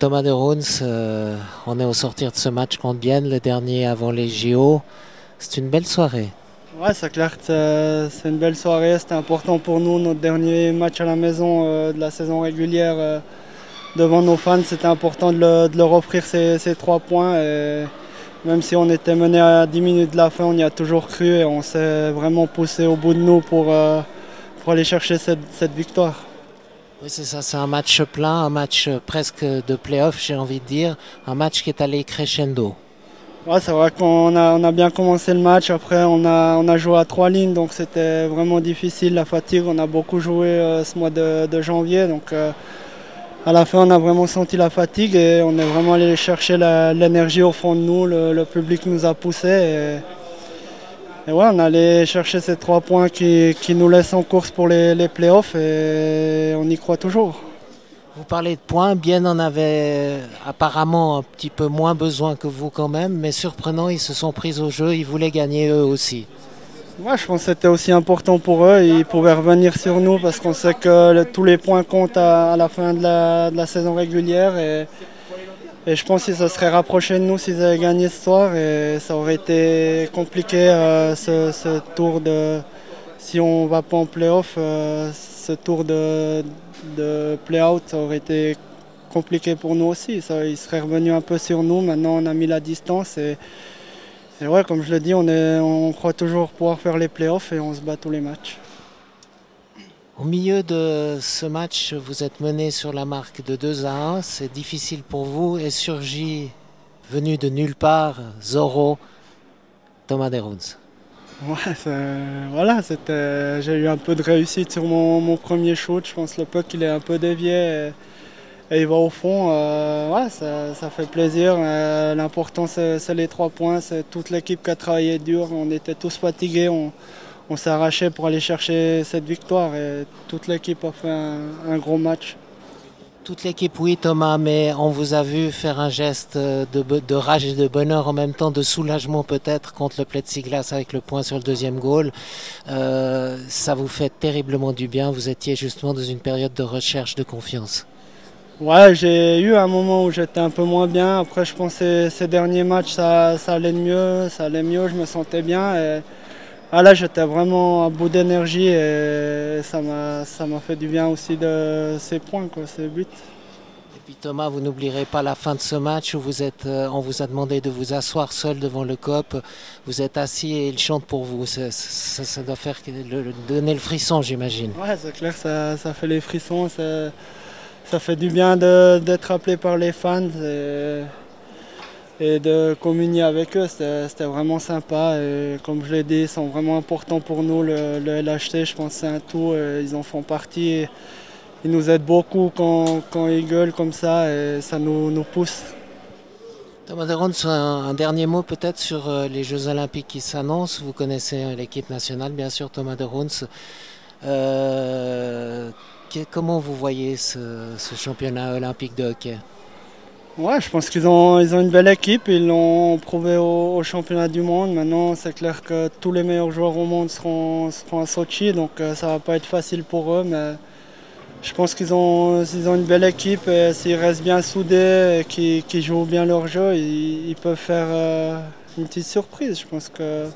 Thomas de Reuns, on est au sortir de ce match contre Bienne, le dernier avant les JO. C'est une belle soirée. Ouais, c'est clair que c'est une belle soirée. C'était important pour nous, notre dernier match à la maison de la saison régulière devant nos fans. C'était important de leur offrir ces 3 points. Et même si on était mené à 10 minutes de la fin, on y a toujours cru et on s'est vraiment poussé au bout de nous pour aller chercher cette victoire. Oui, c'est ça, c'est un match plein, un match presque de play-off, j'ai envie de dire, un match qui est allé crescendo. Ouais, c'est vrai qu'on a bien commencé le match. Après, on a joué à 3 lignes, donc c'était vraiment difficile. La fatigue, on a beaucoup joué ce mois de janvier. Donc, à la fin, on a vraiment senti la fatigue et on est vraiment allé chercher l'énergie au fond de nous. Le public nous a poussés. Et ouais, on allait chercher ces 3 points qui nous laissent en course pour les playoffs et on y croit toujours. Vous parlez de points, Bienne en avait apparemment un petit peu moins besoin que vous quand même, mais surprenant, ils se sont pris au jeu, ils voulaient gagner eux aussi. Ouais, je pense que c'était aussi important pour eux. Ils pouvaient revenir sur nous parce qu'on sait que tous les points comptent à la fin de la saison régulière. Et je pense qu'ils se seraient rapprochés de nous s'ils avaient gagné ce soir. Et ça aurait été compliqué ce tour de. Si on ne va pas en play-off, ce tour de play-out, ça aurait été compliqué pour nous aussi. Ils seraient revenus un peu sur nous. Maintenant, on a mis la distance. Et ouais, comme je l'ai dit, on croit toujours pouvoir faire les playoffs et on se bat tous les matchs. Au milieu de ce match, vous êtes mené sur la marque de 2-1. C'est difficile pour vous et surgit, venu de nulle part, Zorro, Thomas de Reuns. Ouais, voilà, j'ai eu un peu de réussite sur mon premier shoot. Je pense que le puck il est un peu dévié et il va au fond. Ouais, ça fait plaisir. L'important c'est les 3 points. C'est toute l'équipe qui a travaillé dur. On était tous fatigués. On s'est arraché pour aller chercher cette victoire et toute l'équipe a fait un gros match. Toute l'équipe, oui, Thomas, mais on vous a vu faire un geste de rage et de bonheur en même temps, de soulagement peut-être contre le plexiglas avec le point sur le deuxième goal. Ça vous fait terriblement du bien. Vous étiez justement dans une période de recherche de confiance. Ouais, j'ai eu un moment où j'étais un peu moins bien. Après, je pense que ces derniers matchs, ça allait mieux. Ça allait mieux, je me sentais bien. Là, j'étais vraiment à bout d'énergie et ça m'a fait du bien aussi de ces points, quoi, ces buts. Et puis Thomas, vous n'oublierez pas la fin de ce match où on vous a demandé de vous asseoir seul devant le COP. Vous êtes assis et il chante pour vous. Ça doit faire donner le frisson, j'imagine. Ouais, c'est clair, ça fait les frissons. Ça fait du bien d'être appelé par les fans et de communier avec eux. C'était vraiment sympa. Et comme je l'ai dit, ils sont vraiment importants pour nous. Le LHT, je pense que c'est un tout. Ils en font partie. Ils nous aident beaucoup quand ils gueulent comme ça et ça nous pousse. Thomas de Reuns, un dernier mot peut-être sur les Jeux Olympiques qui s'annoncent. Vous connaissez l'équipe nationale, bien sûr, Thomas de Reuns. Comment vous voyez ce championnat olympique de hockey? Ouais, je pense qu'ils ont une belle équipe. Ils l'ont prouvé au championnat du monde. Maintenant, c'est clair que tous les meilleurs joueurs au monde seront à Sochi, donc ça va pas être facile pour eux. Mais je pense s'ils ont une belle équipe et s'ils restent bien soudés et qu'ils jouent bien leur jeu, ils peuvent faire une petite surprise. Je pense que,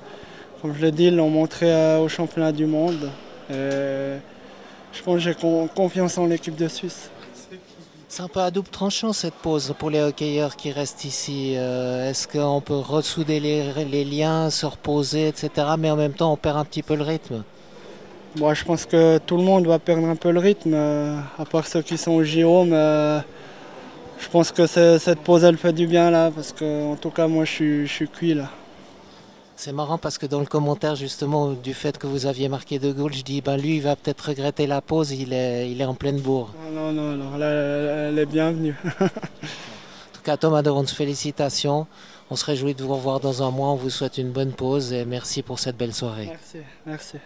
comme je l'ai dit, ils l'ont montré au championnat du monde. Et je pense que j'ai confiance en l'équipe de Suisse. C'est un peu à double tranchant cette pause pour les hockeyeurs qui restent ici. Est-ce qu'on peut ressouder les liens, se reposer, etc. Mais en même temps, on perd un petit peu le rythme. Moi, je pense que tout le monde va perdre un peu le rythme, à part ceux qui sont au JO. Mais je pense que cette pause, elle fait du bien là, parce que en tout cas, moi, je suis cuit là. C'est marrant parce que dans le commentaire justement du fait que vous aviez marqué 2 goals, je dis ben lui il va peut-être regretter la pause, il est en pleine bourre. Non, non, non, là, elle est bienvenue. En tout cas Thomas de Reuns, félicitations. On se réjouit de vous revoir dans un mois, on vous souhaite une bonne pause et merci pour cette belle soirée. Merci, merci.